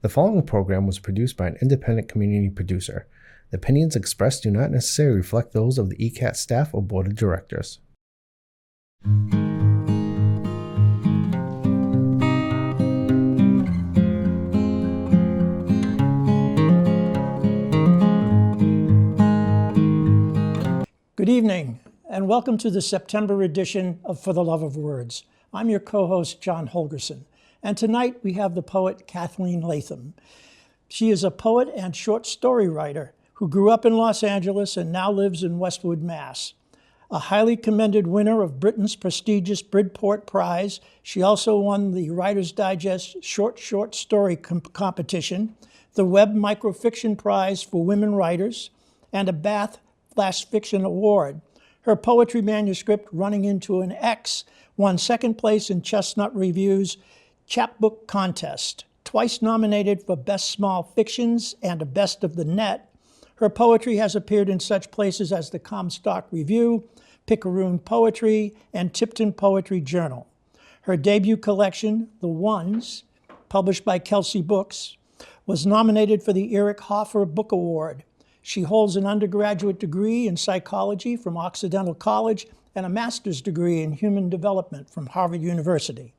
The following program was produced by an independent community producer. The opinions expressed do not necessarily reflect those of the ECAT staff or board of directors. Good evening, and welcome to the September edition of For the Love of Words. I'm your co-host, John Holgerson, and tonight we have the poet Kathleen Latham. She is a poet and short story writer who grew up in Los Angeles and now lives in Westwood, Mass. A highly commended winner of Britain's prestigious Bridport Prize, she also won the Writer's Digest Short Story Competition, the Web Microfiction Prize for Women Writers, and a Bath Flash Fiction Award. Her poetry manuscript, Running into an X, won second place in Chestnut Review's Chapbook Contest. Twice nominated for Best Small Fictions and a Best of the Net, her poetry has appeared in such places as the Comstock Review, Picayune Poetry, and Tipton Poetry Journal. Her debut collection, The Ones, published by Kelsey Books, was nominated for the Eric Hoffer Book Award. She holds an undergraduate degree in psychology from Occidental College and a master's degree in human development from Harvard University.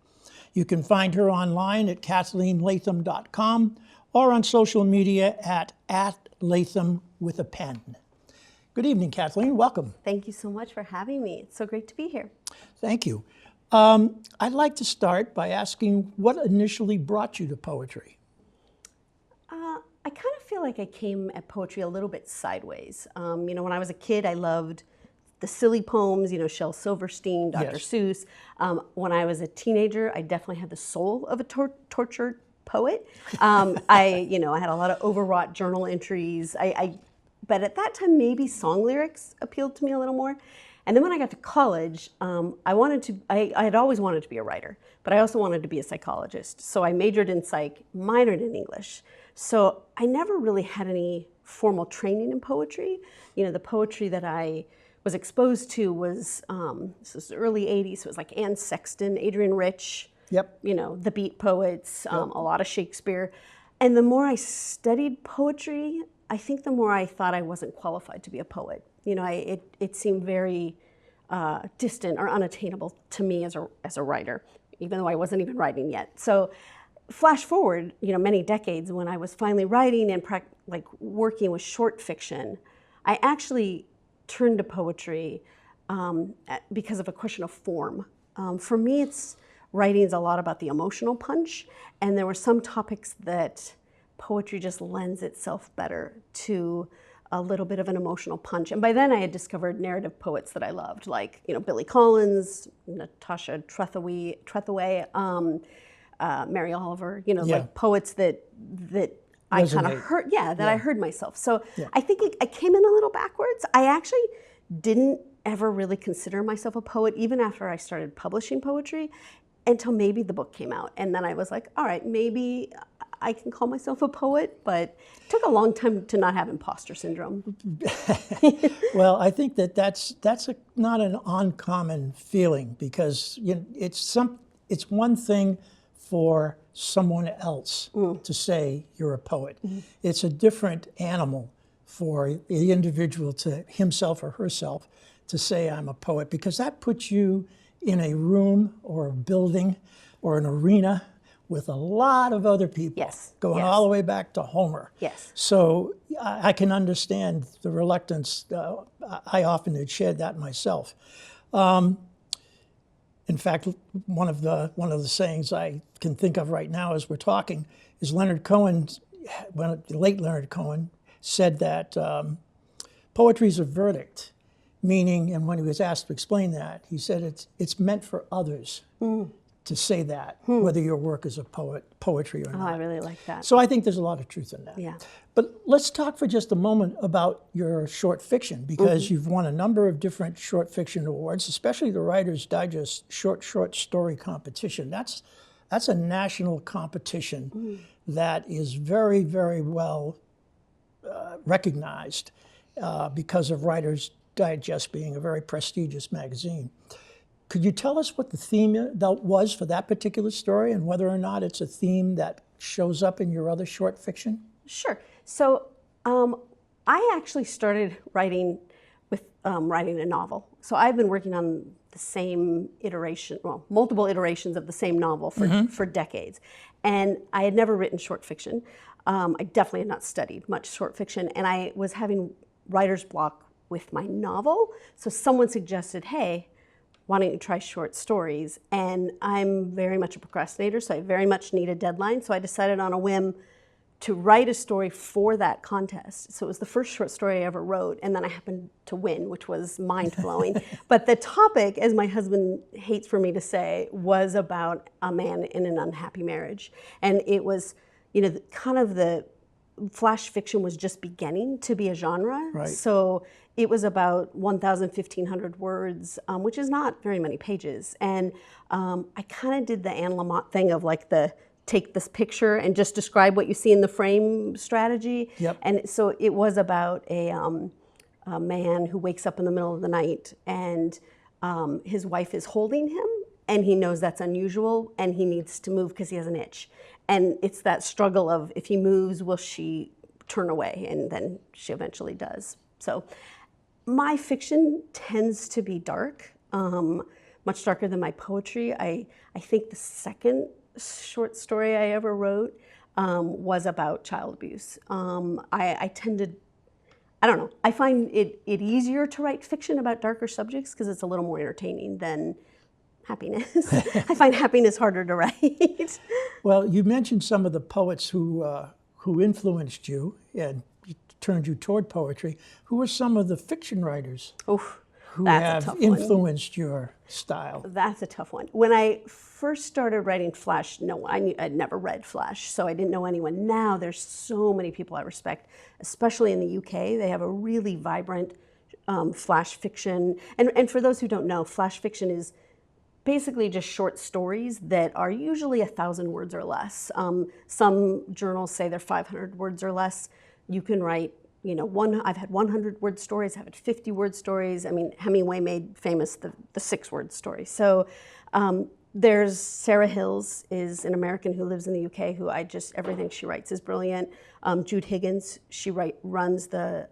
You can find her online at KathleenLatham.com or on social media at Latham with a pen. Good evening, Kathleen. Welcome. Thank you so much for having me. It's so great to be here. Thank you. I'd like to start by asking what initially brought you to poetry? I kind of feel like I came at poetry a little bit sideways. When I was a kid, I loved the silly poems, Shel Silverstein, Dr. Yes. Seuss. When I was a teenager, I definitely had the soul of a tortured poet. I had a lot of overwrought journal entries. But at that time, maybe song lyrics appealed to me a little more. And then when I got to college, I had always wanted to be a writer, but I also wanted to be a psychologist. So I majored in psych, minored in English. So I never really had any formal training in poetry. The poetry that I was exposed to was, this was the early 80s, so it was like Anne Sexton, Adrienne Rich, Yep. The beat poets, a lot of Shakespeare. And the more I studied poetry, I think the more I thought I wasn't qualified to be a poet. It seemed very distant or unattainable to me as a writer, even though I wasn't even writing yet. So flash forward, many decades, when I was finally writing and working with short fiction, I actually turned to poetry because of a question of form. For me, writing is a lot about the emotional punch, and there were some topics that poetry just lends itself better to a little bit of an emotional punch. And by then I had discovered narrative poets that I loved, like Billy Collins, Natasha Trethewey, Mary Oliver, like poets that I kind of heard, I heard myself. So I think I came in a little backwards. I actually didn't ever really consider myself a poet, even after I started publishing poetry, until maybe the book came out. And then I was like, all right, maybe I can call myself a poet, but it took a long time to not have imposter syndrome. Well, I think that's not an uncommon feeling, because it's one thing for someone else to say you're a poet. Mm-hmm. It's a different animal for the individual to himself or herself to say I'm a poet, because that puts you in a room or a building or an arena with a lot of other people, going all the way back to Homer. Yes. So I can understand the reluctance. I often had shared that myself. In fact, one of the sayings I can think of right now as we're talking is Leonard Cohen, the late Leonard Cohen, said that poetry is a verdict, meaning, and when he was asked to explain that, he said it's meant for others to say that, whether your work is a poetry or not. Oh, I really like that. So I think there's a lot of truth in that. Yeah. But let's talk for just a moment about your short fiction, because you've won a number of different short fiction awards, especially the Writer's Digest Short Story Competition. That's a national competition that is very, very well recognized because of Writer's Digest being a very prestigious magazine. Could you tell us what the theme was for that particular story, and whether or not it's a theme that shows up in your other short fiction? Sure. So I actually started writing with writing a novel. So I've been working on the same iteration, well, multiple iterations of the same novel for decades. And I had never written short fiction. I definitely had not studied much short fiction. And I was having writer's block with my novel. So someone suggested, hey, why don't you try short stories? And I'm very much a procrastinator, so I very much need a deadline. So I decided on a whim to write a story for that contest. So it was the first short story I ever wrote, and then I happened to win, which was mind-blowing. But the topic, as my husband hates for me to say, was about a man in an unhappy marriage. And it was, you know, kind of the flash fiction was just beginning to be a genre. Right. So it was about 1,000, 1,500 words, which is not very many pages. And I kind of did the Anne Lamott thing of like the take this picture and just describe what you see in the frame strategy. Yep. And so it was about a man who wakes up in the middle of the night and his wife is holding him and he knows that's unusual and he needs to move because he has an itch. And it's that struggle of if he moves, will she turn away? And then she eventually does. So my fiction tends to be dark, much darker than my poetry. I think the second short story I ever wrote was about child abuse. I tended, I don't know, I find it easier to write fiction about darker subjects because it's a little more entertaining than happiness. I find happiness harder to write. Well, you mentioned some of the poets who influenced you and turned you toward poetry. Who are some of the fiction writers who have influenced your style? That's a tough one. When I first started writing flash, I'd never read flash, so I didn't know anyone. Now there's so many people I respect, especially in the UK. They have a really vibrant flash fiction. And for those who don't know, flash fiction is basically just short stories that are usually 1,000 words or less. Some journals say they're 500 words or less. You can write, you know, I've had 100-word stories, I've had 50-word stories. I mean, Hemingway made famous the 6-word story. So there's Sarah Hills, is an American who lives in the UK, who everything she writes is brilliant. Jude Higgins, she runs the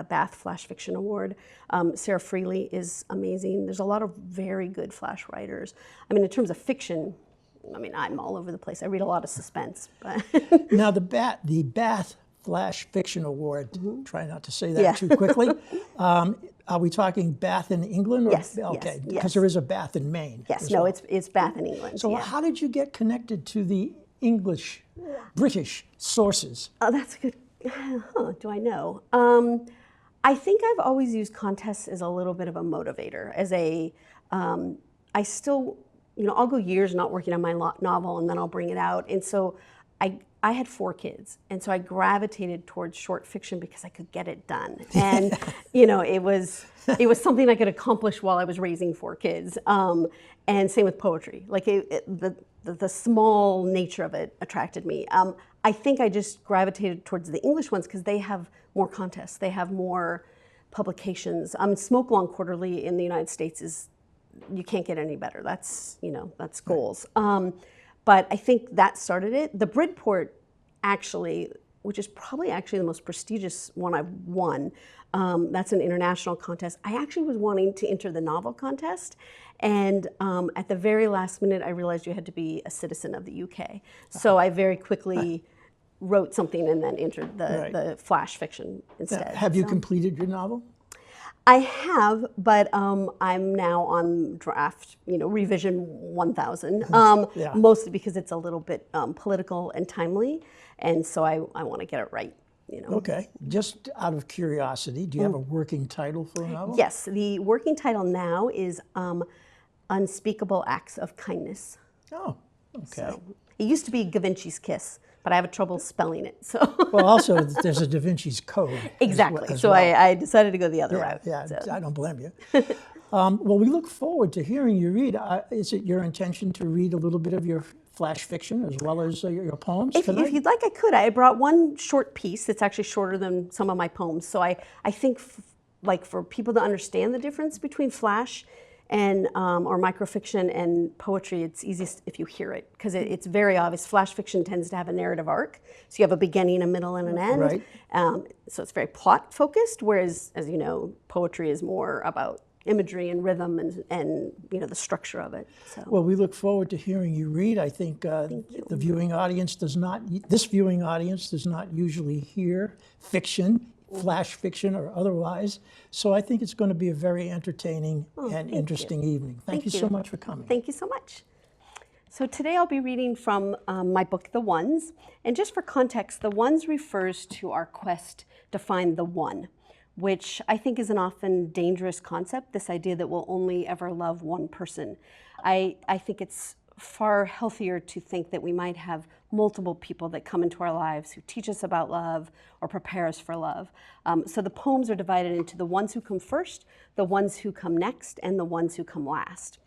Bath Flash Fiction Award. Sarah Freely is amazing. There's a lot of very good flash writers. I mean, in terms of fiction, I mean, I'm all over the place. I read a lot of suspense. But Now, the Bath Flash Fiction Award, try not to say that too quickly. Are we talking Bath in England? Or, yes. Okay, yes. because there is a Bath in Maine. Yes, no, it's Bath in England. So how did you get connected to the British sources? Oh, that's a good, do I know? I think I've always used contests as a little bit of a motivator, I still, you know, I'll go years not working on my novel and then I'll bring it out. And so I had 4 kids, and so I gravitated towards short fiction because I could get it done. And you know, it was something I could accomplish while I was raising 4 kids. And same with poetry. Like the small nature of it attracted me. I think I just gravitated towards the English ones because they have more contests, they have more publications. Smoke Long Quarterly in the United States you can't get any better. That's, you know, that's goals. But I think that started it. The Bridport, actually, which is probably actually the most prestigious one I've won, that's an international contest. I actually was wanting to enter the novel contest, and at the very last minute, I realized you had to be a citizen of the UK. So I very quickly wrote something and then entered the flash fiction instead. Have you completed your novel? I have, but I'm now on draft, you know, revision 1,000, mostly because it's a little bit political and timely, and so I want to get it right, you know. Okay. Just out of curiosity, do you have a working title for a novel? Yes, the working title now is Unspeakable Acts of Kindness. Oh, okay. So, it used to be Da Vinci's Kiss, but I have trouble spelling it. So well, also there's a Da Vinci's Code. Exactly. As so well. I decided to go the other route. Yeah, so. I don't blame you. Well, we look forward to hearing you read. Is it your intention to read a little bit of your flash fiction as well as your poems tonight? If you'd like, I could. I brought one short piece that's actually shorter than some of my poems. So I think like for people to understand the difference between flash and or microfiction and poetry, it's easiest if you hear it, because it's very obvious. Flash fiction tends to have a narrative arc, so you have a beginning, a middle, and an end. Right. So it's very plot focused, whereas, as you know, poetry is more about imagery and rhythm and the structure of it. So. Well, we look forward to hearing you read. I think the viewing audience this viewing audience does not usually hear fiction, flash fiction or otherwise. So I think it's going to be a very entertaining and interesting evening. Thank you so much for coming. Thank you so much. So today I'll be reading from my book, The Ones. And just for context, The Ones refers to our quest to find the one, which I think is an often dangerous concept, this idea that we'll only ever love one person. I think it's far healthier to think that we might have multiple people that come into our lives who teach us about love or prepare us for love. So the poems are divided into the ones who come first, the ones who come next, and the ones who come last.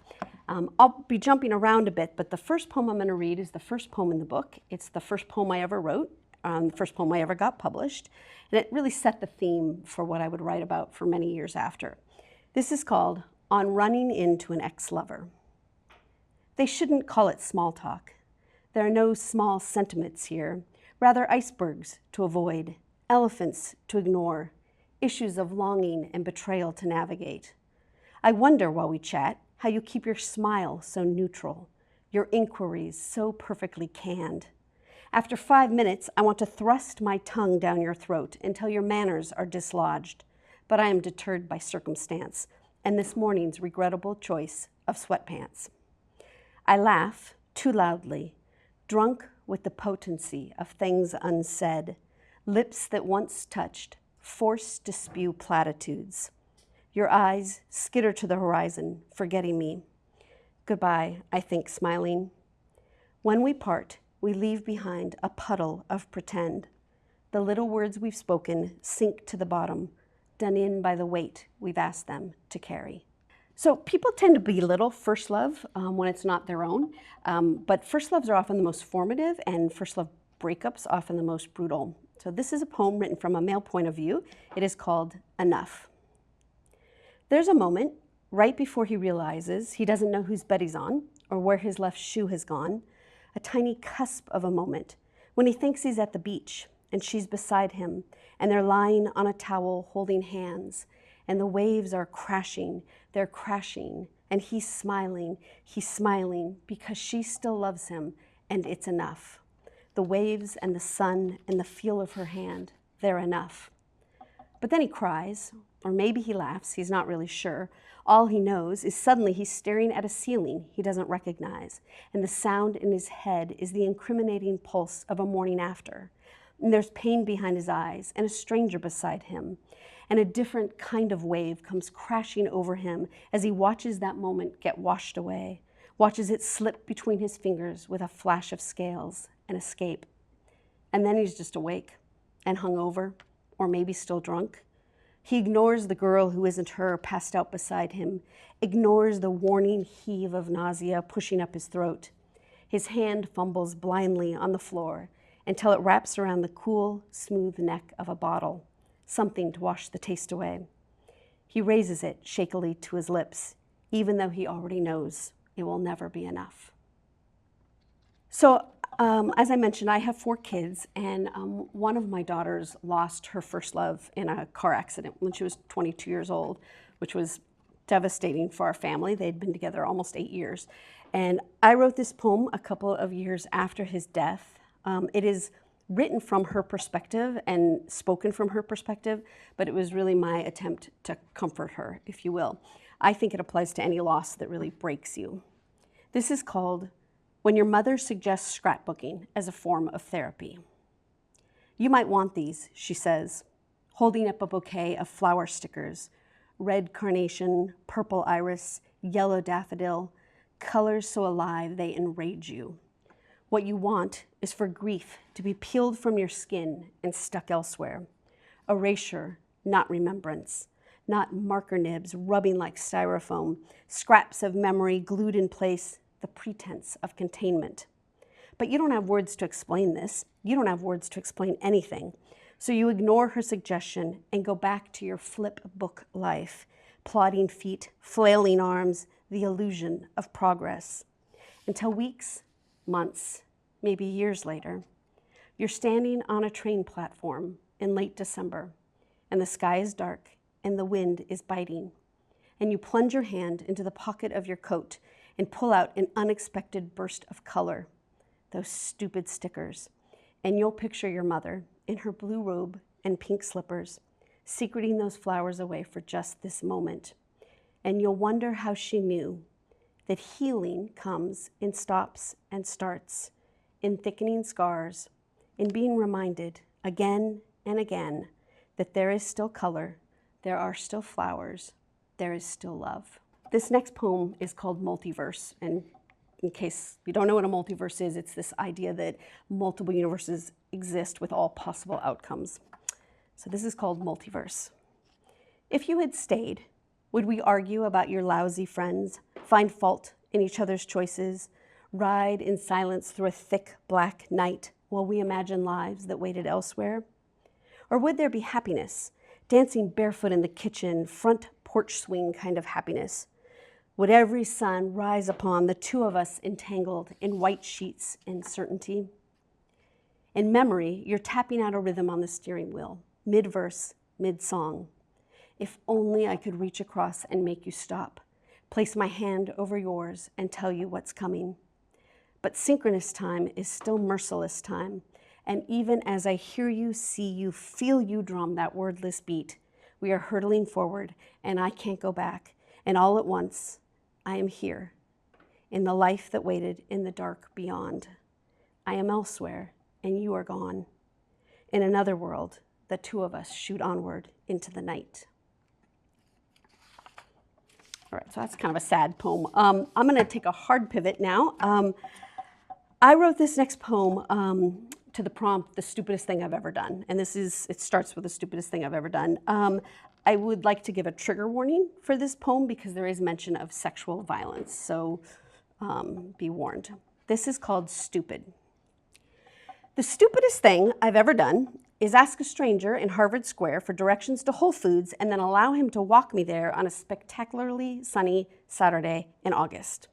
I'll be jumping around a bit, but the first poem I'm going to read is the first poem in the book. It's the first poem I ever wrote, the first poem I ever got published, and it really set the theme for what I would write about for many years after. This is called On Running Into an Ex-Lover. They shouldn't call it small talk. There are no small sentiments here, rather icebergs to avoid, elephants to ignore, issues of longing and betrayal to navigate. I wonder while we chat how you keep your smile so neutral, your inquiries so perfectly canned. After 5 minutes, I want to thrust my tongue down your throat until your manners are dislodged, but I am deterred by circumstance and this morning's regrettable choice of sweatpants. I laugh too loudly, drunk with the potency of things unsaid, lips that once touched, forced to spew platitudes. Your eyes skitter to the horizon, forgetting me. Goodbye, I think, smiling. When we part, we leave behind a puddle of pretend. The little words we've spoken sink to the bottom, done in by the weight we've asked them to carry. So people tend to belittle first love when it's not their own, but first loves are often the most formative and first love breakups often the most brutal. So this is a poem written from a male point of view. It is called Enough. There's a moment right before he realizes he doesn't know whose bed he's on or where his left shoe has gone, a tiny cusp of a moment when he thinks he's at the beach and she's beside him and they're lying on a towel holding hands and the waves are crashing, they're crashing, and he's smiling because she still loves him and it's enough. The waves and the sun and the feel of her hand, they're enough. But then he cries, or maybe he laughs, he's not really sure. All he knows is suddenly he's staring at a ceiling he doesn't recognize, and the sound in his head is the incriminating pulse of a morning after. And there's pain behind his eyes, and a stranger beside him, and a different kind of wave comes crashing over him as he watches that moment get washed away, watches it slip between his fingers with a flash of scales and escape. And then he's just awake and hungover, or maybe still drunk. He ignores the girl who isn't her passed out beside him, ignores the warning heave of nausea pushing up his throat. His hand fumbles blindly on the floor until it wraps around the cool, smooth neck of a bottle, something to wash the taste away. He raises it shakily to his lips, even though he already knows it will never be enough. So, as I mentioned, I have 4 kids, and one of my daughters lost her first love in a car accident when she was 22 years old, which was devastating for our family. They'd been together almost 8 years. And I wrote this poem a couple of years after his death. It is written from her perspective and spoken from her perspective, but it was really my attempt to comfort her, if you will. I think it applies to any loss that really breaks you. This is called When Your Mother Suggests Scrapbooking as a Form of Therapy. You might want these, she says, holding up a bouquet of flower stickers, red carnation, purple iris, yellow daffodil, colors so alive they enrage you. What you want is for grief to be peeled from your skin and stuck elsewhere. Erasure, not remembrance, not marker nibs rubbing like styrofoam, scraps of memory glued in place, the pretense of containment. But you don't have words to explain this. You don't have words to explain anything. So you ignore her suggestion and go back to your flip book life, plodding feet, flailing arms, the illusion of progress, until weeks, months, maybe years later, you're standing on a train platform in late December, and the sky is dark and the wind is biting, and you plunge your hand into the pocket of your coat and pull out an unexpected burst of color, those stupid stickers, and you'll picture your mother in her blue robe and pink slippers, secreting those flowers away for just this moment. And you'll wonder how she knew that healing comes in stops and starts, in thickening scars, in being reminded again and again that there is still color, there are still flowers, there is still love. This next poem is called Multiverse, and in case you don't know what a multiverse is, it's this idea that multiple universes exist with all possible outcomes. So this is called Multiverse. If you had stayed, would we argue about your lousy friends, find fault in each other's choices, ride in silence through a thick black night while we imagine lives that waited elsewhere? Or would there be happiness, dancing barefoot in the kitchen, front porch swing kind of happiness? Would every sun rise upon the two of us entangled in white sheets and certainty? In memory, you're tapping out a rhythm on the steering wheel, mid-verse, mid-song. If only I could reach across and make you stop, place my hand over yours and tell you what's coming. But synchronous time is still merciless time, and even as I hear you, see you, feel you drum that wordless beat, we are hurtling forward, and I can't go back, and all at once, I am here, in the life that waited in the dark beyond. I am elsewhere, and you are gone. In another world, the two of us shoot onward into the night. All right, so that's kind of a sad poem. I'm gonna take a hard pivot now. I wrote this next poem to the prompt, The Stupidest Thing I've Ever Done. And it starts with the stupidest thing I've ever done. I would like to give a trigger warning for this poem because there is mention of sexual violence, so be warned. This is called Stupid. The stupidest thing I've ever done is ask a stranger in Harvard Square for directions to Whole Foods and then allow him to walk me there on a spectacularly sunny Saturday in August.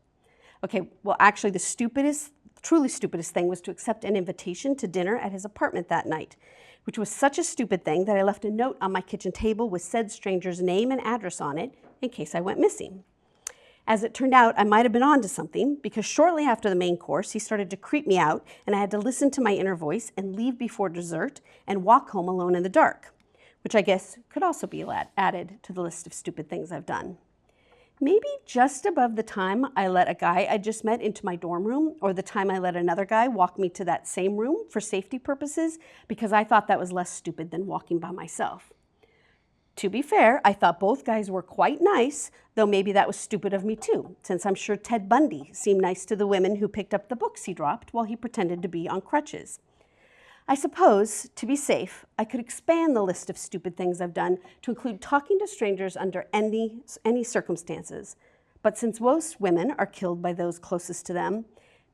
Okay, well, actually the truly stupidest thing was to accept an invitation to dinner at his apartment that night, which was such a stupid thing that I left a note on my kitchen table with said stranger's name and address on it in case I went missing. As it turned out, I might have been on to something because shortly after the main course, he started to creep me out and I had to listen to my inner voice and leave before dessert and walk home alone in the dark, which I guess could also be added to the list of stupid things I've done. Maybe just above the time I let a guy I just met into my dorm room, or the time I let another guy walk me to that same room for safety purposes, because I thought that was less stupid than walking by myself. To be fair, I thought both guys were quite nice, though maybe that was stupid of me too, since I'm sure Ted Bundy seemed nice to the women who picked up the books he dropped while he pretended to be on crutches. I suppose, to be safe, I could expand the list of stupid things I've done to include talking to strangers under any circumstances. But since most women are killed by those closest to them,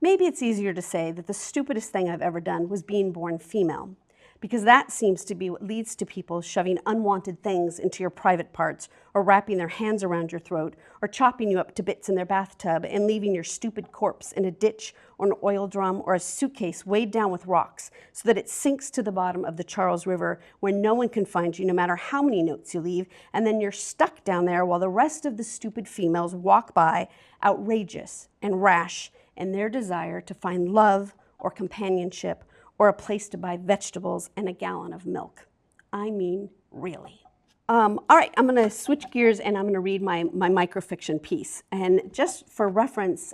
maybe it's easier to say that the stupidest thing I've ever done was being born female, because that seems to be what leads to people shoving unwanted things into your private parts, or wrapping their hands around your throat, or chopping you up to bits in their bathtub and leaving your stupid corpse in a ditch or an oil drum or a suitcase weighed down with rocks so that it sinks to the bottom of the Charles River where no one can find you no matter how many notes you leave, and then you're stuck down there while the rest of the stupid females walk by, outrageous and rash in their desire to find love or companionship or a place to buy vegetables and a gallon of milk. I mean, really. All right, I'm gonna switch gears and I'm gonna read my microfiction piece. And just for reference,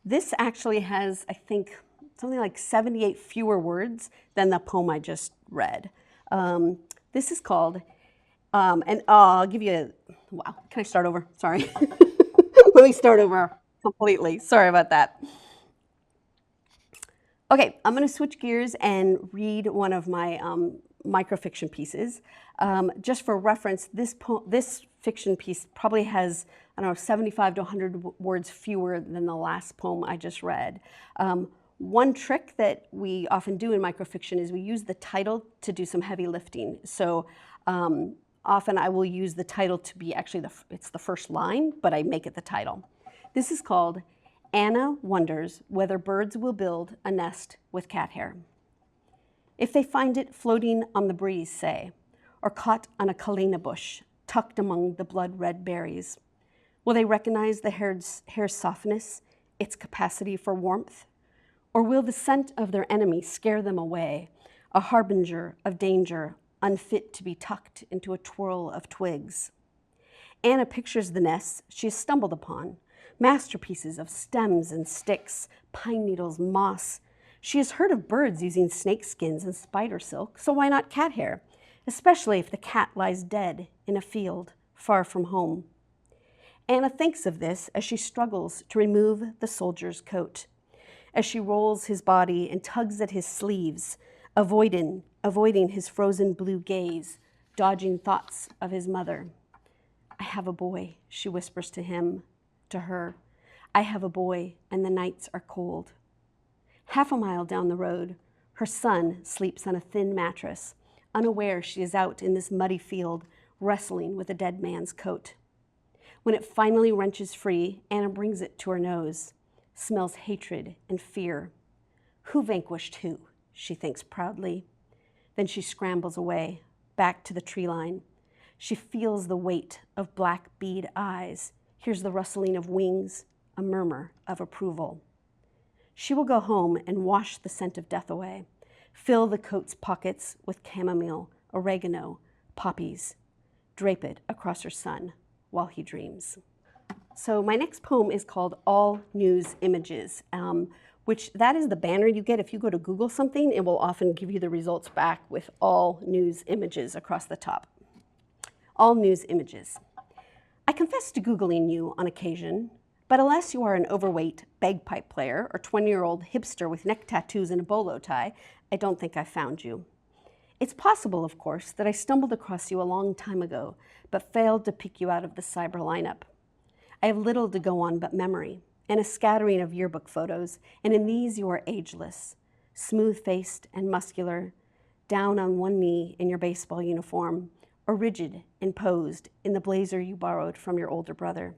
this actually has, I think, something like 78 fewer words than the poem I just read. This is called, and I'll give you wow, can I start over? Sorry. Let me start over completely, sorry about that. Okay, I'm going to switch gears and read one of my microfiction pieces. Just for reference, this fiction piece probably has, I don't know, 75 to 100 words fewer than the last poem I just read. One trick that we often do in microfiction is we use the title to do some heavy lifting. So often I will use the title to be actually, it's the first line, but I make it the title. This is called Anna Wonders Whether Birds Will Build a Nest with Cat Hair. If they find it floating on the breeze, say, or caught on a kalena bush, tucked among the blood-red berries, will they recognize the hair's softness, its capacity for warmth? Or will the scent of their enemy scare them away, a harbinger of danger, unfit to be tucked into a twirl of twigs? Anna pictures the nests she has stumbled upon, masterpieces of stems and sticks, pine needles, moss. She has heard of birds using snake skins and spider silk, so why not cat hair, especially if the cat lies dead in a field far from home? Anna thinks of this as she struggles to remove the soldier's coat, as she rolls his body and tugs at his sleeves, avoiding his frozen blue gaze, dodging thoughts of his mother. I have a boy, she whispers to her. I have a boy, and the nights are cold. Half a mile down the road, her son sleeps on a thin mattress, unaware she is out in this muddy field, wrestling with a dead man's coat. When it finally wrenches free, Anna brings it to her nose, smells hatred and fear. Who vanquished who, she thinks proudly. Then she scrambles away, back to the tree line. She feels the weight of black bead eyes, hears the rustling of wings, a murmur of approval. She will go home and wash the scent of death away, fill the coat's pockets with chamomile, oregano, poppies, drape it across her son while he dreams. So my next poem is called All News Images, which that is the banner you get if you go to Google something. It will often give you the results back with all news images across the top. All news images. I confess to Googling you on occasion, but unless you are an overweight bagpipe player or 20-year-old hipster with neck tattoos and a bolo tie, I don't think I've found you. It's possible, of course, that I stumbled across you a long time ago, but failed to pick you out of the cyber lineup. I have little to go on but memory, and a scattering of yearbook photos, and in these you are ageless, smooth-faced and muscular, down on one knee in your baseball uniform, or rigid and posed in the blazer you borrowed from your older brother.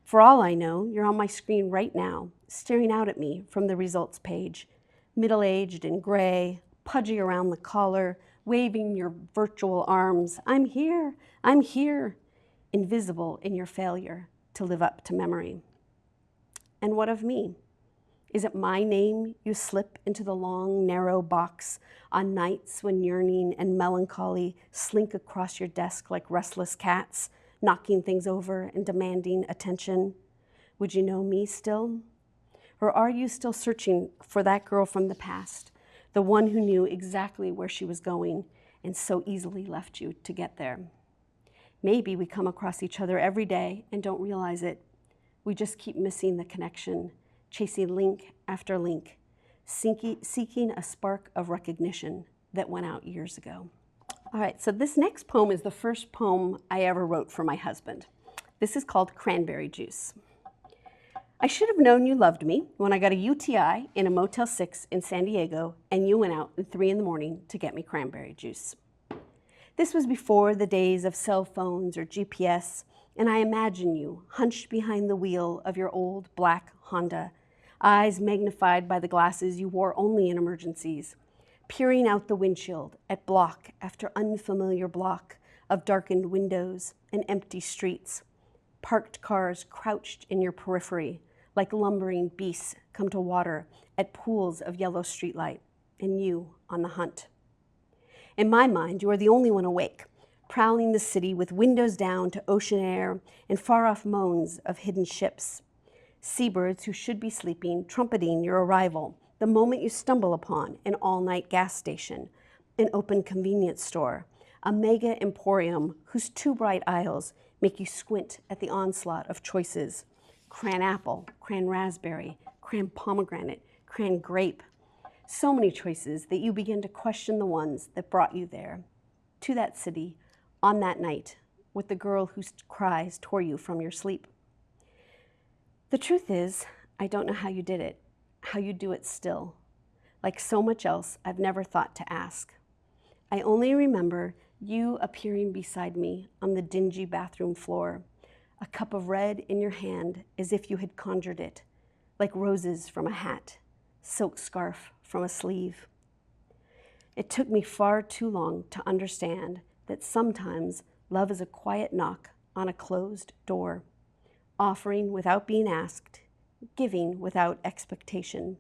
For all I know, you're on my screen right now, staring out at me from the results page, middle-aged and gray, pudgy around the collar, waving your virtual arms. I'm here, invisible in your failure to live up to memory. And what of me? Is it my name you slip into the long, narrow box on nights when yearning and melancholy slink across your desk like restless cats, knocking things over and demanding attention? Would you know me still? Or are you still searching for that girl from the past, the one who knew exactly where she was going and so easily left you to get there? Maybe we come across each other every day and don't realize it. We just keep missing the connection, chasing link after link, seeking a spark of recognition that went out years ago. All right, so this next poem is the first poem I ever wrote for my husband. This is called Cranberry Juice. I should have known you loved me when I got a UTI in a Motel 6 in San Diego and you went out at 3 in the morning to get me cranberry juice. This was before the days of cell phones or GPS, and I imagine you hunched behind the wheel of your old black Honda, eyes magnified by the glasses you wore only in emergencies, peering out the windshield at block after unfamiliar block of darkened windows and empty streets, parked cars crouched in your periphery like lumbering beasts come to water at pools of yellow streetlight, and you on the hunt. In my mind, you are the only one awake, prowling the city with windows down to ocean air and far-off moans of hidden ships. Seabirds who should be sleeping, trumpeting your arrival the moment you stumble upon an all-night gas station, an open convenience store, a mega emporium whose 2 bright aisles make you squint at the onslaught of choices. Cran apple, cran raspberry, cran pomegranate, cran grape. So many choices that you begin to question the ones that brought you there, to that city, on that night, with the girl whose cries tore you from your sleep. The truth is, I don't know how you did it, how you do it still. Like so much else, I've never thought to ask. I only remember you appearing beside me on the dingy bathroom floor, a cup of red in your hand as if you had conjured it, like roses from a hat, silk scarf from a sleeve. It took me far too long to understand that sometimes love is a quiet knock on a closed door, offering without being asked, giving without expectation,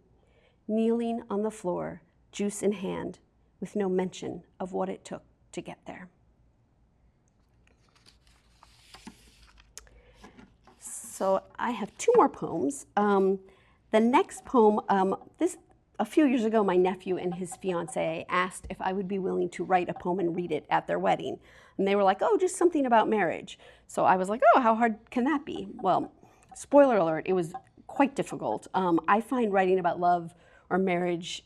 kneeling on the floor, juice in hand, with no mention of what it took to get there. So I have two more poems. The next poem, a few years ago, my nephew and his fiance asked if I would be willing to write a poem and read it at their wedding. And they were like, oh, just something about marriage. So I was like, oh, how hard can that be? Well, spoiler alert, it was quite difficult. I find writing about love or marriage,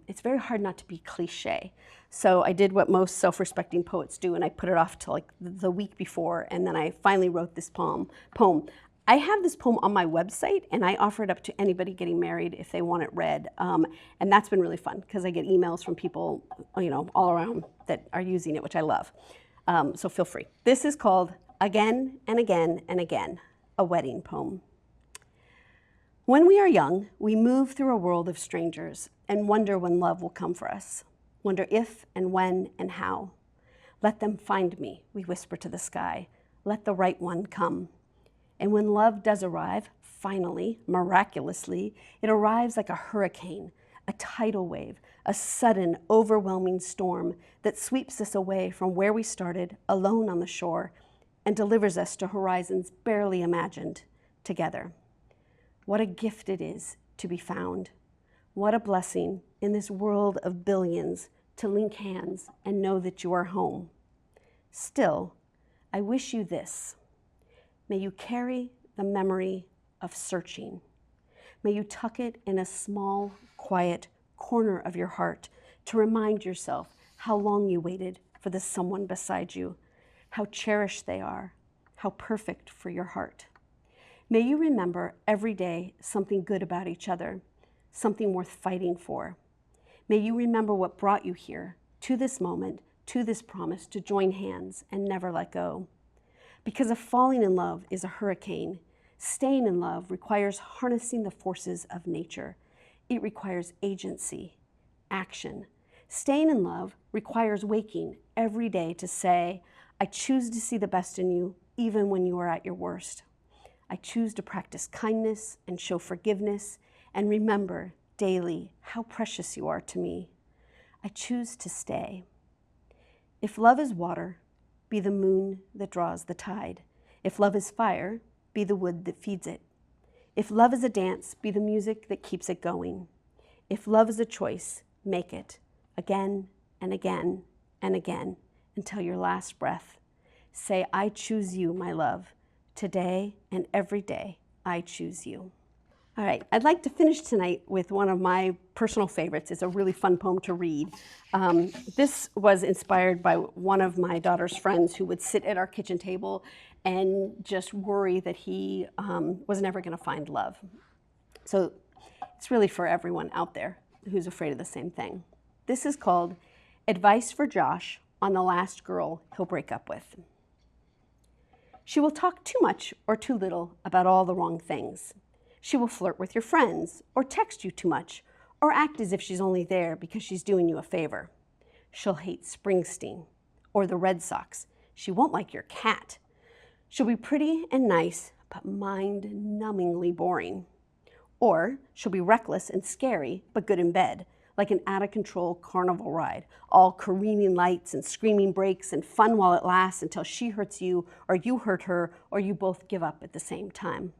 it's very hard not to be cliche. So I did what most self-respecting poets do, and I put it off to like the week before, and then I finally wrote this poem. I have this poem on my website, and I offer it up to anybody getting married if they want it read. And that's been really fun because I get emails from people, all around that are using it, which I love. So feel free. This is called Again and Again and Again, a wedding poem. When we are young, we move through a world of strangers and wonder when love will come for us. Wonder if and when and how. Let them find me, we whisper to the sky. Let the right one come. And when love does arrive, finally, miraculously, it arrives like a hurricane, a tidal wave, a sudden, overwhelming storm that sweeps us away from where we started, alone on the shore, and delivers us to horizons barely imagined, together. What a gift it is to be found. What a blessing in this world of billions to link hands and know that you are home. Still, I wish you this. May you carry the memory of searching. May you tuck it in a small, quiet corner of your heart to remind yourself how long you waited for the someone beside you, how cherished they are, how perfect for your heart. May you remember every day something good about each other, something worth fighting for. May you remember what brought you here, to this moment, to this promise to join hands and never let go. Because if falling in love is a hurricane, staying in love requires harnessing the forces of nature. It requires agency, action. Staying in love requires waking every day to say, I choose to see the best in you, even when you are at your worst. I choose to practice kindness and show forgiveness and remember daily how precious you are to me. I choose to stay. If love is water, be the moon that draws the tide. If love is fire, be the wood that feeds it. If love is a dance, be the music that keeps it going. If love is a choice, make it again and again and again until your last breath. Say, I choose you, my love. Today and every day, I choose you. All right, I'd like to finish tonight with one of my personal favorites. It's a really fun poem to read. This was inspired by one of my daughter's friends who would sit at our kitchen table and just worry that he was never going to find love. So it's really for everyone out there who's afraid of the same thing. This is called Advice for Josh on the Last Girl He'll Break Up With. She will talk too much or too little about all the wrong things. She will flirt with your friends, or text you too much, or act as if she's only there because she's doing you a favor. She'll hate Springsteen, or the Red Sox. She won't like your cat. She'll be pretty and nice, but mind-numbingly boring. Or she'll be reckless and scary, but good in bed, like an out-of-control carnival ride, all careening lights and screaming brakes and fun while it lasts until she hurts you, or you hurt her, or you both give up at the same time.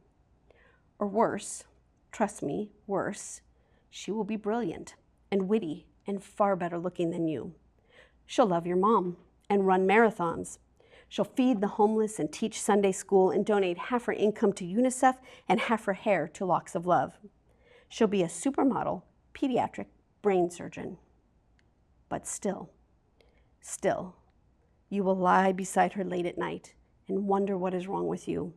Or worse, trust me, worse, she will be brilliant and witty and far better looking than you. She'll love your mom and run marathons. She'll feed the homeless and teach Sunday school and donate half her income to UNICEF and half her hair to Locks of Love. She'll be a supermodel, pediatric brain surgeon. But still, you will lie beside her late at night and wonder what is wrong with you.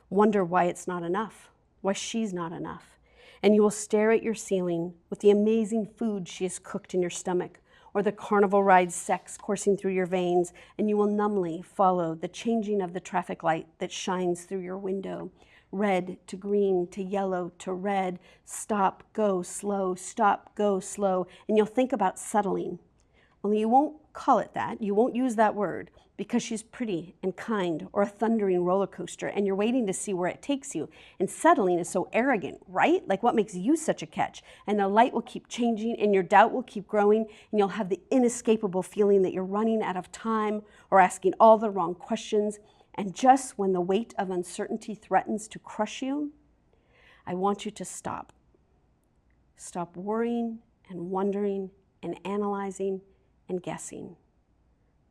Wonder why it's not enough. Why she's not enough. And you will stare at your ceiling with the amazing food she has cooked in your stomach, or the carnival ride sex coursing through your veins, and you will numbly follow the changing of the traffic light that shines through your window. Red to green to yellow to red, stop, go slow, stop, go slow, and you'll think about settling. Only you won't call it that, you won't use that word, because she's pretty and kind, or a thundering roller coaster, and you're waiting to see where it takes you. And settling is so arrogant, right? Like, what makes you such a catch? And the light will keep changing, and your doubt will keep growing, and you'll have the inescapable feeling that you're running out of time or asking all the wrong questions. And just when the weight of uncertainty threatens to crush you, I want you to stop. Stop worrying and wondering and analyzing and guessing.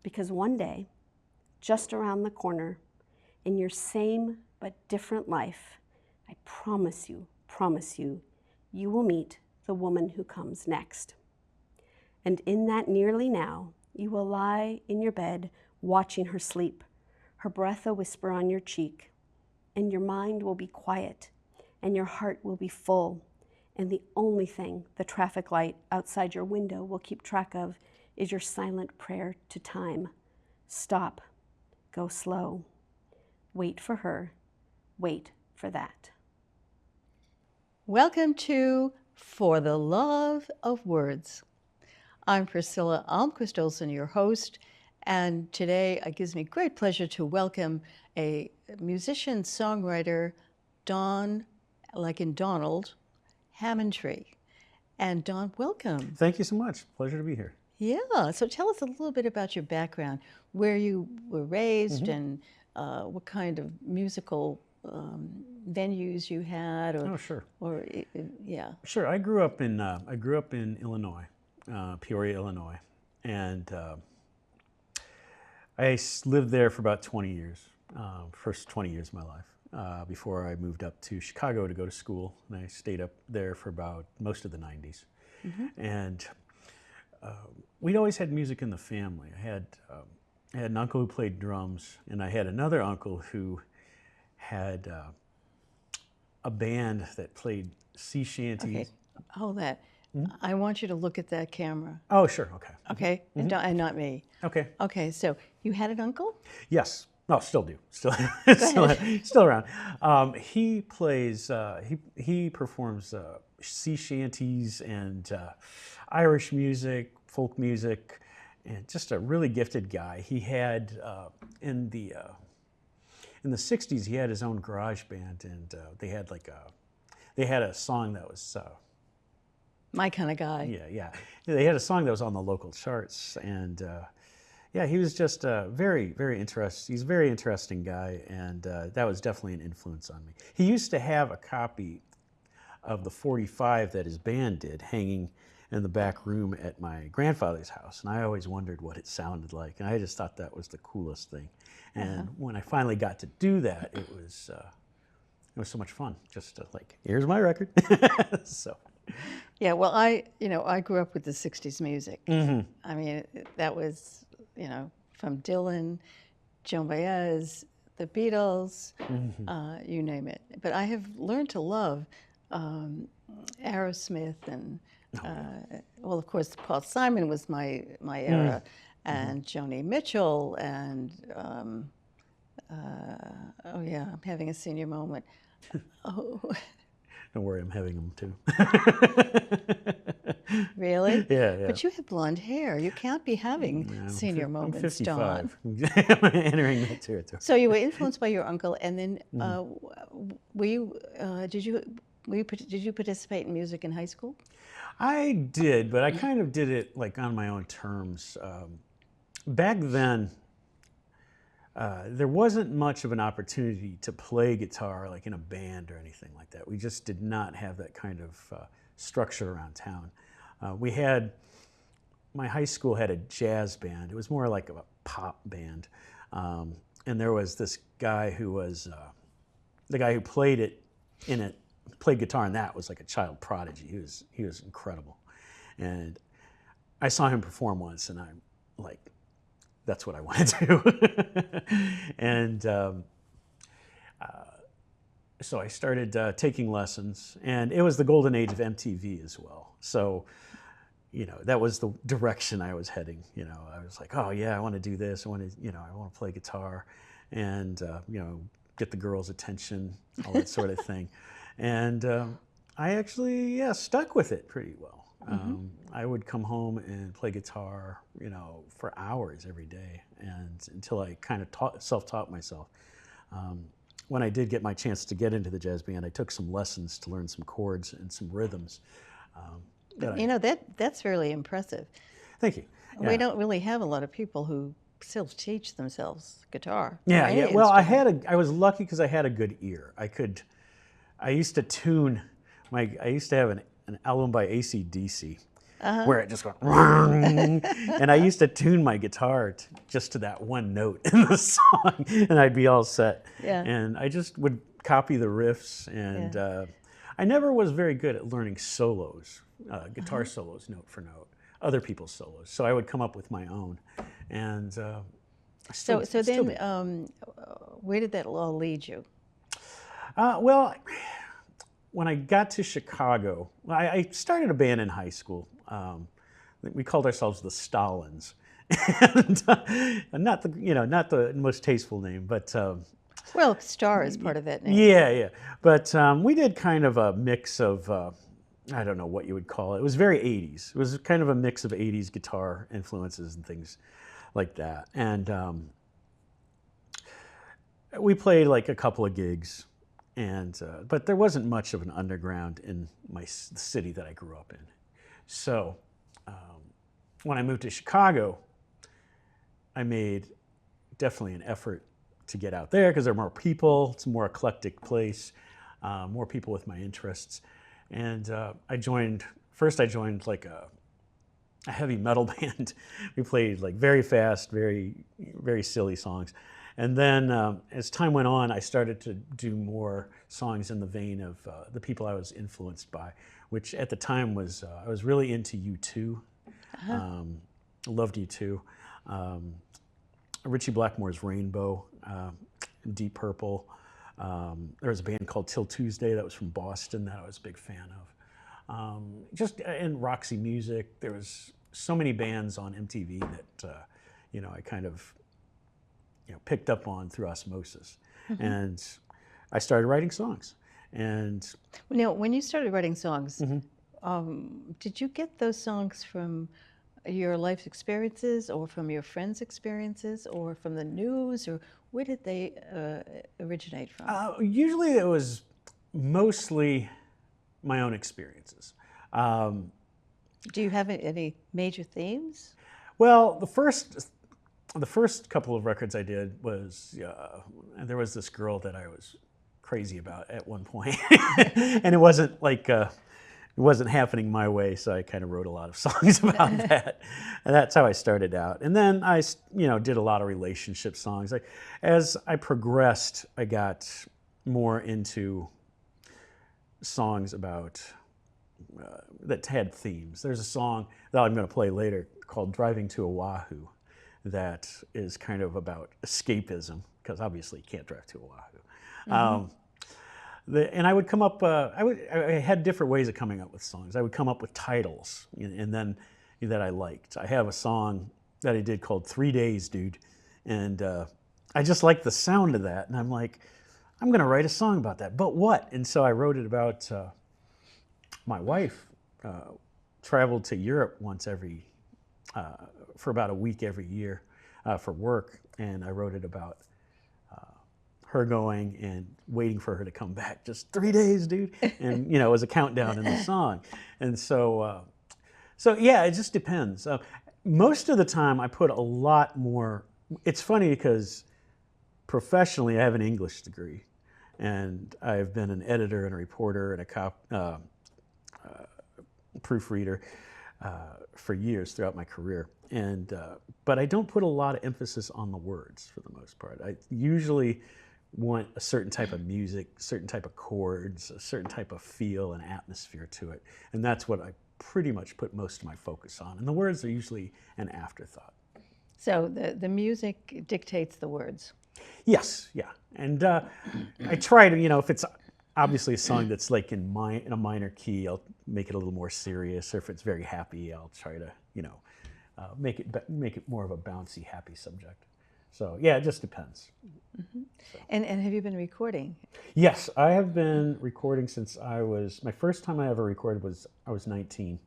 Because one day, just around the corner, in your same but different life, I promise you, you will meet the woman who comes next. And in that nearly now, you will lie in your bed watching her sleep, her breath a whisper on your cheek, and your mind will be quiet, and your heart will be full, and the only thing the traffic light outside your window will keep track of is your silent prayer to time. Stop, go slow, wait for her, wait for that. Welcome to For the Love of Words. I'm Priscilla Almquist Olsen, your host, and today it gives me great pleasure to welcome a musician, songwriter, Don, like in Donald, Hammontree. And Don, welcome. Thank you so much. Pleasure to be here. Yeah, so tell us a little bit about your background, where you were raised, and what kind of musical venues you had. Or, Oh, sure. Or yeah. Sure. I grew up in Illinois, Peoria, Illinois, and I lived there for about 20 years. First 20 years of my life before I moved up to Chicago to go to school, and I stayed up there for about most of the 90s. And we'd always had music in the family. I had an uncle who played drums, and I had another uncle who had a band that played sea shanties. Okay, hold that. I want you to look at that camera. Oh, sure. Okay. Okay, and not me. Okay. Okay, so you had an uncle? Yes. No, still do. Still around. He plays. He performs sea shanties and Irish music, folk music, and just a really gifted guy. He had in the 60s, he had his own garage band, and they had a song that was My kind of guy. yeah. They had a song that was on the local charts, and he was just very interesting. He's a very interesting guy, and that was definitely an influence on me. He used to have a copy of the 45 that his band did hanging in the back room at my grandfather's house, and I always wondered what it sounded like, and I just thought that was the coolest thing. And when I finally got to do that, it was so much fun. Just to, like, here's my record. So. Yeah, well, I grew up with the 60s music. I mean, that was, from Dylan, Joan Baez, the Beatles, you name it. But I have learned to love Aerosmith and, well, of course, Paul Simon was my era, and Joni Mitchell, and, I'm having a senior moment. Don't worry, I'm having them too. Really? Yeah. But you have blonde hair. You can't be having senior moments, Don. I'm entering that territory. So you were influenced by your uncle, and then did you participate in music in high school? I did, but I kind of did it like on my own terms. Back then, there wasn't much of an opportunity to play guitar like in a band or anything like that. We just did not have that kind of structure around town. My high school had a jazz band. It was more like a pop band. And there was this guy who was, the guy who played guitar in that was like a child prodigy. He was incredible. And I saw him perform once, and I'm like, that's what I want to do. And so I started taking lessons, and it was the golden age of MTV as well. So, that was the direction I was heading. I was like, oh yeah, I want to do this. I want to play guitar, and get the girls' attention, all that sort of thing. And I actually, stuck with it pretty well. I would come home and play guitar, for hours every day, and until I kind of self-taught myself. When I did get my chance to get into the jazz band, I took some lessons to learn some chords and some rhythms. That's really impressive. Thank you. Yeah. We don't really have a lot of people who self-teach themselves guitar. Yeah, yeah. Well, I was lucky because I had a good ear. I used to tune I used to have an album by AC/DC where it just went, and I used to tune my guitar just to that one note in the song, and I'd be all set. Yeah. And I just would copy the riffs, and I never was very good at learning solos, guitar solos, note for note, other people's solos. So I would come up with my own, and so then where did that all lead you? Well, when I got to Chicago, I started a band in high school. We called ourselves the Stalins, and not the most tasteful name, but well, Star is part of that name. Yeah. But we did kind of a mix of I don't know what you would call it. It was very 80s. It was kind of a mix of 80s guitar influences and things like that. And we played like a couple of gigs. But there wasn't much of an underground in the city that I grew up in. So when I moved to Chicago, I made definitely an effort to get out there because there are more people. It's a more eclectic place, more people with my interests. And I joined like a heavy metal band. We played like very fast, very, very silly songs. And then as time went on, I started to do more songs in the vein of the people I was influenced by, which at the time was, I was really into U2. Loved U2. Ritchie Blackmore's Rainbow, Deep Purple. There was a band called Till Tuesday that was from Boston that I was a big fan of. And Roxy Music. There was so many bands on MTV that, I kind of picked up on through osmosis. And I started writing songs. And now, when you started writing songs, did you get those songs from your life experiences or from your friends' experiences or from the news, or where did they originate from? Usually it was mostly my own experiences. Do you have any major themes? Well, the first couple of records I did was, there was this girl that I was crazy about at one point, and it wasn't like, it wasn't happening my way, so I kind of wrote a lot of songs about that. And that's how I started out. And then I, did a lot of relationship songs. As I progressed, I got more into songs about, that had themes. There's a song that I'm going to play later called Driving to Oahu, that is kind of about escapism, because obviously you can't drive to Oahu. And I would come up, I had different ways of coming up with songs. I would come up with titles, and then that I liked. I have a song that I did called 3 Days, Dude, and I just liked the sound of that, and I'm like, I'm going to write a song about that, but what? And so I wrote it about my wife traveled to Europe once for about a week every year for work, and I wrote it about her going and waiting for her to come back. Just 3 days, dude. And it was a countdown in the song. And so yeah, it just depends. Most of the time I put a lot more. It's funny because professionally I have an English degree, and I've been an editor and a reporter and a proofreader for years throughout my career. And but I don't put a lot of emphasis on the words for the most part. I usually want a certain type of music, certain type of chords, a certain type of feel and atmosphere to it. And that's what I pretty much put most of my focus on. And the words are usually an afterthought. So the music dictates the words. Yes, yeah. And I try to, if it's obviously a song that's like in a minor key, I'll make it a little more serious, or if it's very happy, I'll try to, make it more of a bouncy, happy subject. So yeah, it just depends. Mm-hmm. So. And have you been recording? Yes, I have been recording since my first time I ever recorded I was 19,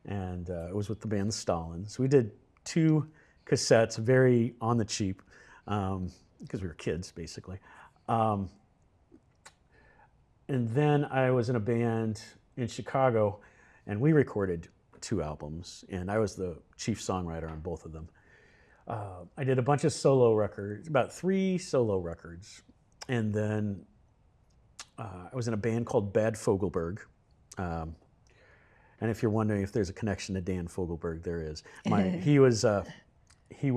and it was with the band The Stalins. We did 2 cassettes, very on the cheap, because we were kids, basically. And then I was in a band in Chicago, and we recorded 2 albums, and I was the chief songwriter on both of them. I did a bunch of solo records, about 3 solo records, and then I was in a band called Bad Fogelberg. And if you're wondering if there's a connection to Dan Fogelberg, there is. He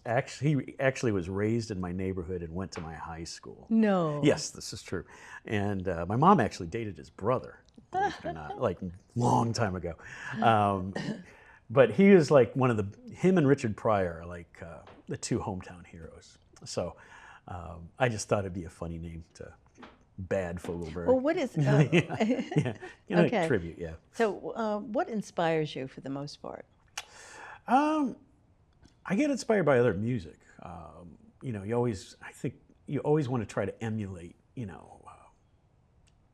actually was raised in my neighborhood and went to my high school. No. Yes, this is true. And my mom actually dated his brother, believe it or not, like long time ago. But he is like him and Richard Pryor are like the 2 hometown heroes. So I just thought it'd be a funny name to Bad Fogelberg. Well, what is... yeah. Okay. Tribute, yeah. So what inspires you for the most part? I get inspired by other music. I think you always want to try to emulate,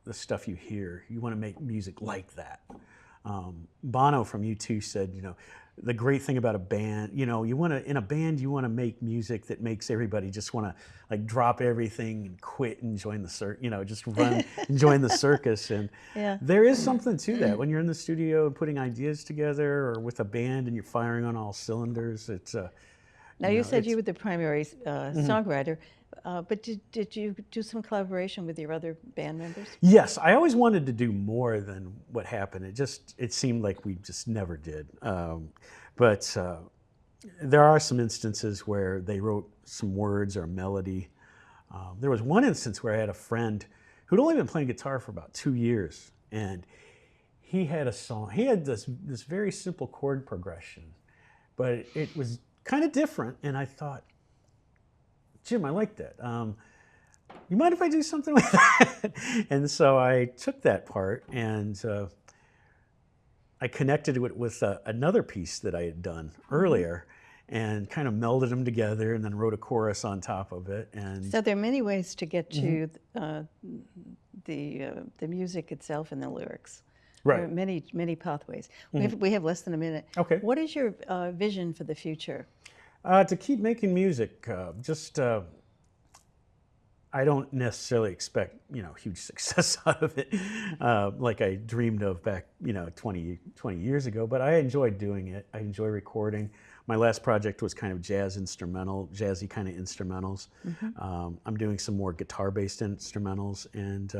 the stuff you hear. You want to make music like that. Bono from U2 said, the great thing about a band, in a band you want to make music that makes everybody just want to like drop everything and quit and join the just run and join the circus. And there is something to that when you're in the studio and putting ideas together, or with a band and you're firing on all cylinders. It's now you said you were the primary songwriter. But did you do some collaboration with your other band members? Yes, I always wanted to do more than what happened. It seemed like we just never did. But there are some instances where they wrote some words or melody. There was one instance where I had a friend who'd only been playing guitar for about 2 years, and he had a song. He had this very simple chord progression, but it was kind of different, and I thought, Jim, I like that. You mind if I do something with that? And so I took that part and I connected it with another piece that I had done earlier, and kind of melded them together, and then wrote a chorus on top of it. And so there are many ways to get to the music itself and the lyrics. Right. There are many pathways. We have less than a minute. Okay. What is your vision for the future? To keep making music. I don't necessarily expect, huge success out of it, like I dreamed of back, 20 years ago, but I enjoyed doing it. I enjoy recording. My last project was kind of jazzy kind of instrumentals. I'm doing some more guitar-based instrumentals, and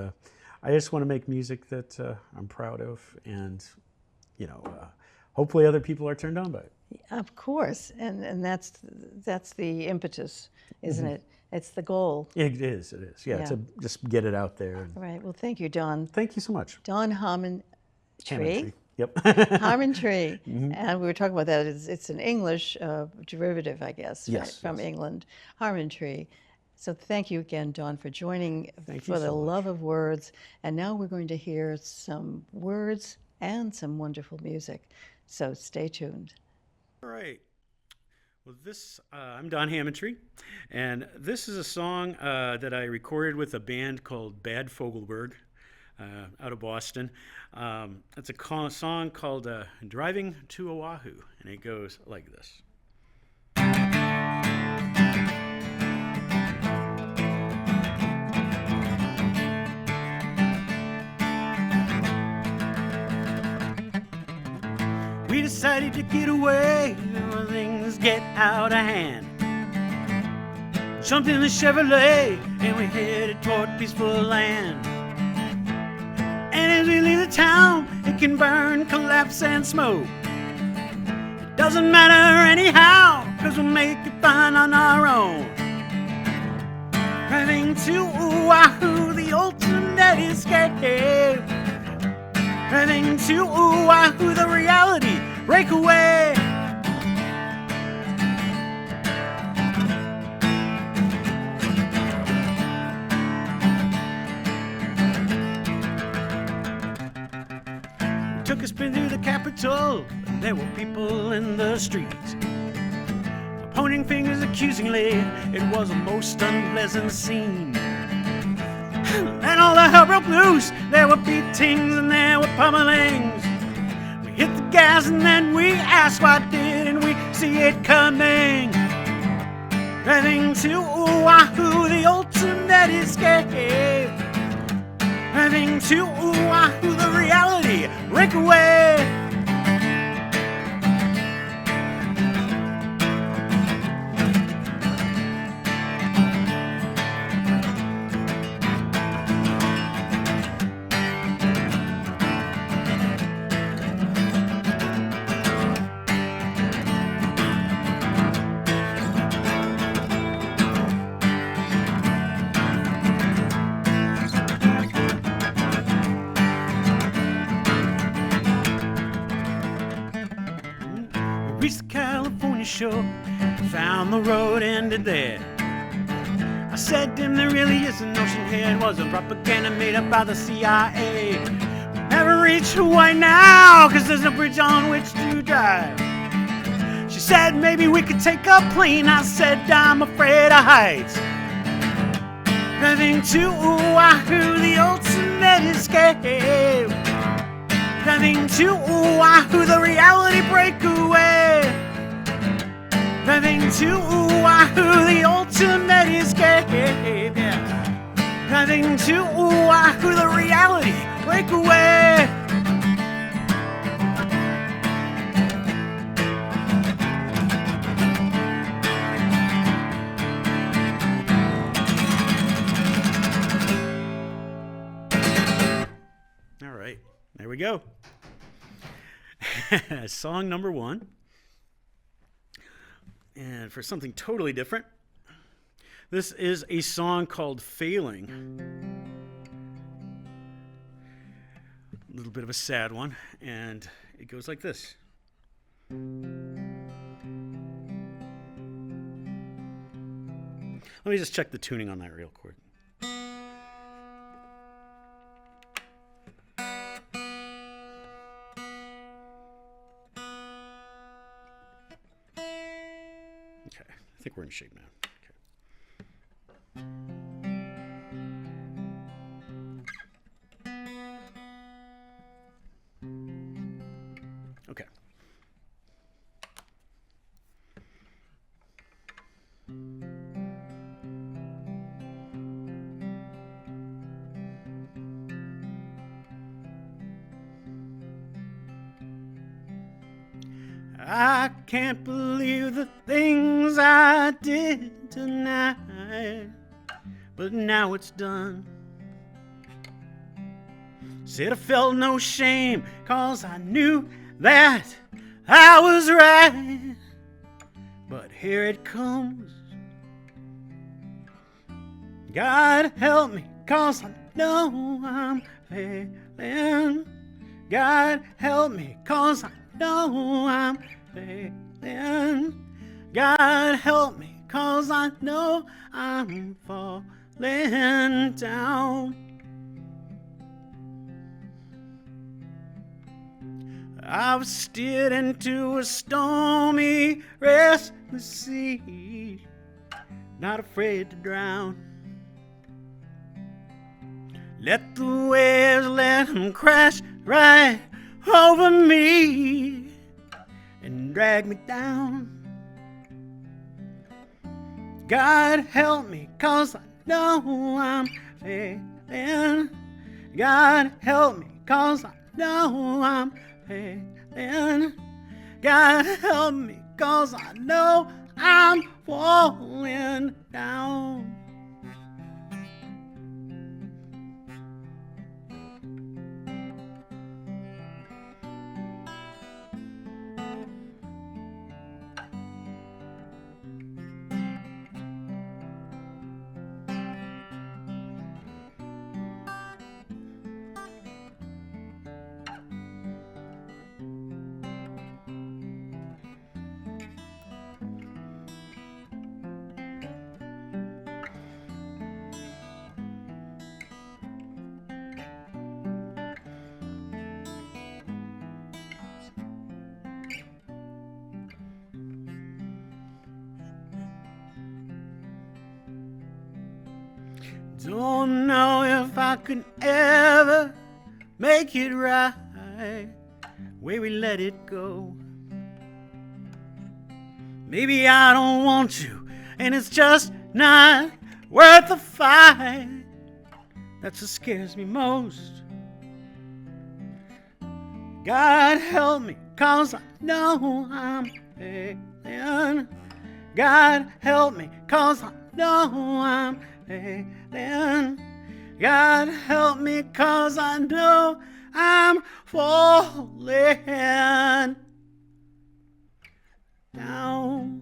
I just want to make music that I'm proud of, and, hopefully other people are turned on by it. Of course, and that's the impetus, isn't it? It's the goal. It is. Yeah, to just get it out there. All right. Well, thank you, Don. Thank you so much. Don Hammontree. Yep. Hammontree. And we were talking about that. It's an English derivative, I guess, yes, right, from yes. England. Hammontree. So thank you again, Don, for joining For the so much. Love of Words. And now we're going to hear some words and some wonderful music. So stay tuned. All right. Well, I'm Don Hammontree, and this is a song that I recorded with a band called Bad Fogelberg out of Boston. It's a song called Driving to Oahu, and it goes like this. We decided to get away when things get out of hand. Jumped in the Chevrolet and we headed toward peaceful land. And as we leave the town, it can burn, collapse, and smoke. It doesn't matter anyhow, 'cause we'll make it fine on our own. Driving to Oahu, the ultimate escape. Driving to Oahu, the reality breakaway. told there were people in the streets, pointing fingers accusingly. It was a most unpleasant scene. Then all the hell broke loose. There were beatings and there were pummelings. We hit the gas and then we asked, why didn't we see it coming? Driving to Oahu, the ultimate escape. Driving to Oahu, the reality breakaway. Reached the California shore, found the road ended there. I said to him, there really is an ocean here. It wasn't propaganda made up by the CIA. We'll never reach Hawaii now, cause there's no bridge on which to drive. She said, maybe we could take a plane. I said, I'm afraid of heights. Driving to Oahu, the ultimate escape. Driving to Oahu, the reality breakaway. Driving to Oahu, the ultimate escape. Yeah. Driving to Oahu, the reality breakaway. All right, there we go. Song number one. And for something totally different, this is a song called Failing. A little bit of a sad one, and it goes like this. Let me just check the tuning on that real quick. Okay, I think we're in shape now. Okay. Okay. I can't believe the things I did tonight, but now it's done. Said I felt no shame, 'cause I knew that I was right. But here it comes. God help me, 'cause I know I'm failing. God help me, 'cause I know I'm failing. God help me, 'cause I know I'm falling down. I was steered into a stormy, restless sea, not afraid to drown. Let the waves, let them crash right over me and drag me down. God help me, 'cause I know I'm failing. God help me, 'cause I know I'm failing. God help me, 'cause I know I'm falling down. Don't know if I could ever make it right where we let it go. Maybe I don't want you, and it's just not worth the fight. That's what scares me most. God help me, 'cause I know I'm failing. God help me, 'cause I know I'm failing. God help me, 'cause I know I'm falling down.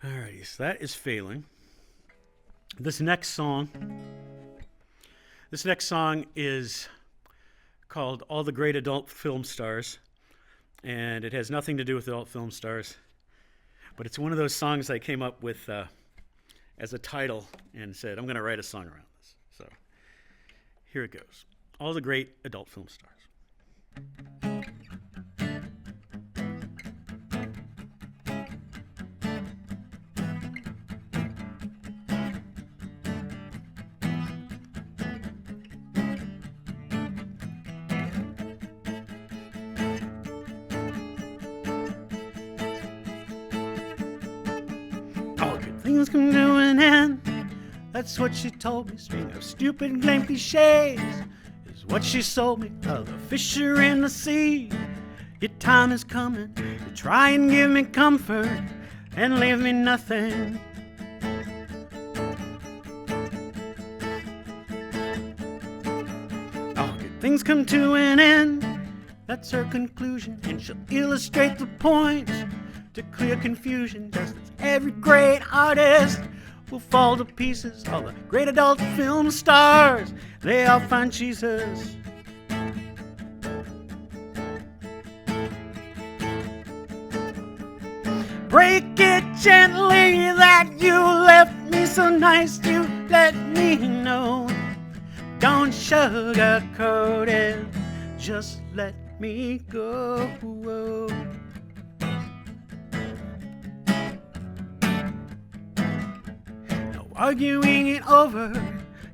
Alrighty, so that is Failing. This next song is called All the Great Adult Film Stars, and it has nothing to do with adult film stars, but it's one of those songs I came up with as a title and said, I'm going to write a song around this. So here it goes. All the Great Adult Film Stars. Things come to an end. That's what she told me. String of stupid lame cliches is what she sold me. Of the fisher in the sea. Your time is coming to try and give me comfort and leave me nothing. All good things come to an end. That's her conclusion, and she'll illustrate the point to clear confusion, just as every great artist will fall to pieces. All the great adult film stars, they all find Jesus. Break it gently that you left me so nice, you let me know. Don't sugarcoat it, just let me go. Arguing it over,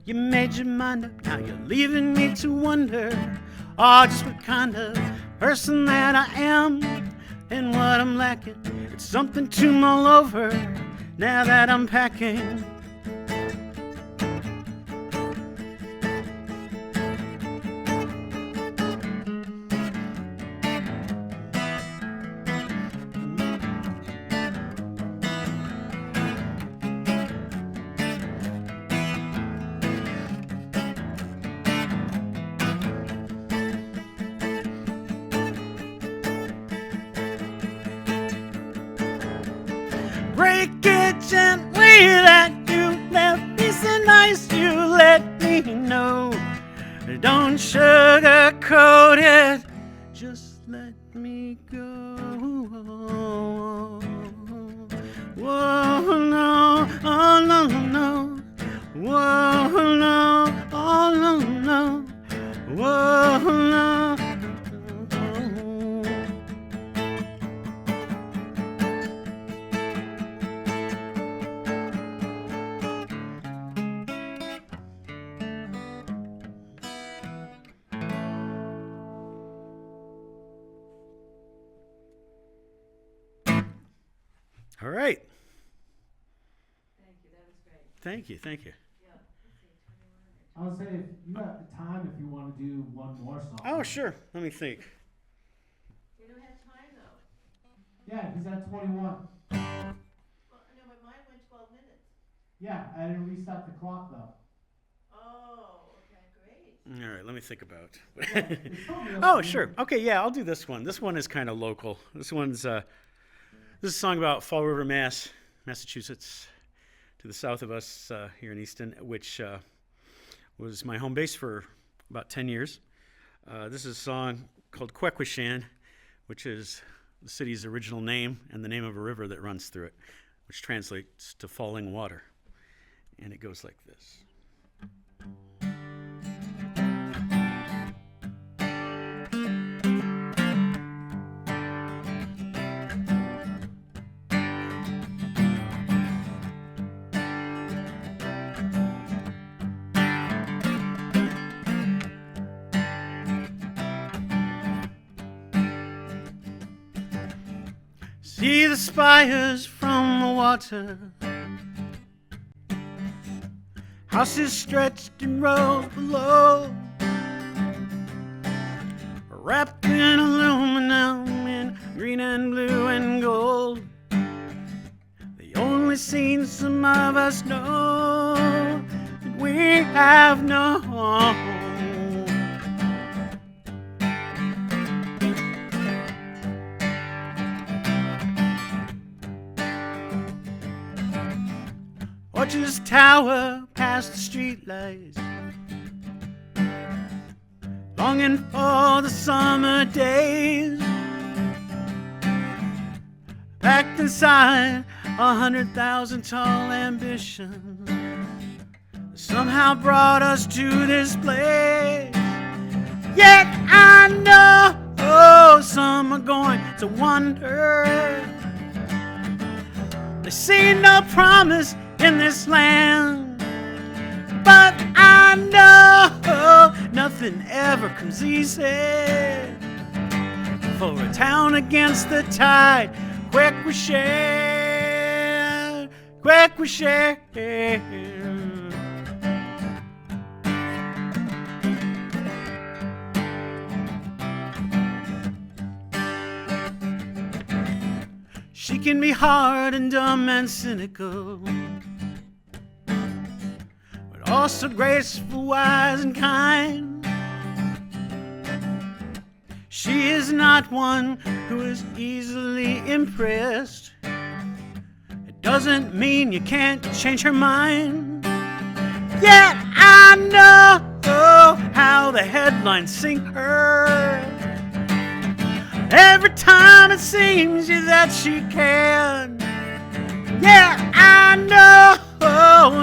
you made your mind up. Now you're leaving me to wonder, oh, just what kind of person that I am and what I'm lacking. It's something to mull over now that I'm packing. Break it gently that you left me so nice, you let me know. Don't sugarcoat it, just let me go. Whoa, no, oh no, no. Whoa, no, oh no, no. Whoa, no. All right. Thank you. That was great. Thank you. Yeah. Let's see, 21. I would say if you got the time, if you want to do one more song. Oh, sure. Let me think. We don't have time though. Yeah, he's at 21. Well, no, but mine went 12 minutes. Yeah, I didn't restart the clock though. Oh, okay, great. All right, let me think about. It's totally up Oh, to sure. you. Okay, yeah, I'll do this one. This one is kind of local. This is a song about Fall River, Massachusetts, to the south of us here in Easton, which was my home base for about 10 years. This is a song called Quequishan, which is the city's original name and the name of a river that runs through it, which translates to falling water. And it goes like this. See the spires from the water, houses stretched in rows below, wrapped in aluminum in green and blue and gold. The only scene some of us know that we have no home. Orchards tower past the streetlights, longing for the summer days. Packed inside 100,000 tall ambitions, somehow brought us to this place. Yet I know some are going to wonder. They see no promise in this land, but I know nothing ever comes easy. For a town against the tide, quick we share, quick we share. She can be hard and dumb and cynical, also graceful, wise, and kind. She is not one who is easily impressed. It doesn't mean you can't change her mind. Yet I know how the headlines sink her. Every time it seems that she can. Yeah, I know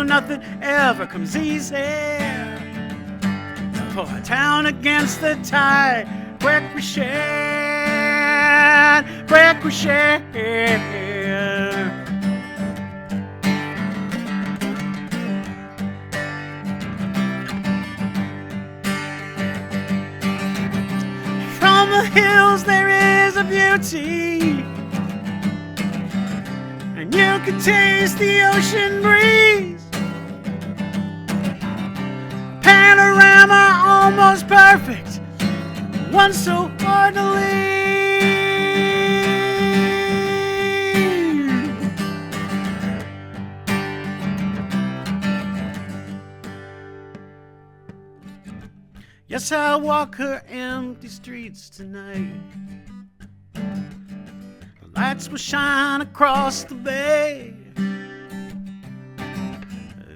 nothing ever comes easy. For a town against the tide, quick we share, quick we share. From the hills there is a beauty, and you can taste the ocean breeze. Panorama almost perfect, one so hard to leave. Yes, I'll walk her empty streets tonight. The lights will shine across the bay.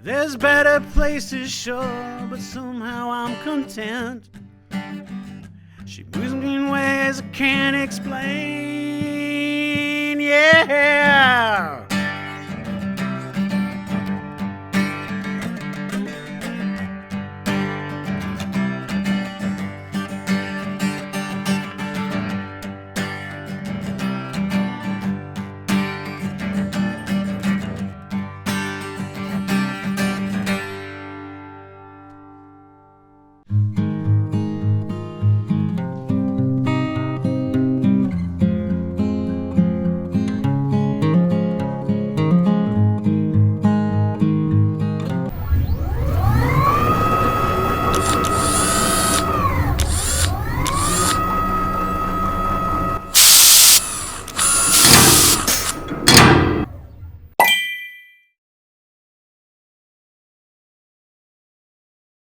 There's better places, sure, but somehow I'm content. She moves me in ways I can't explain, yeah.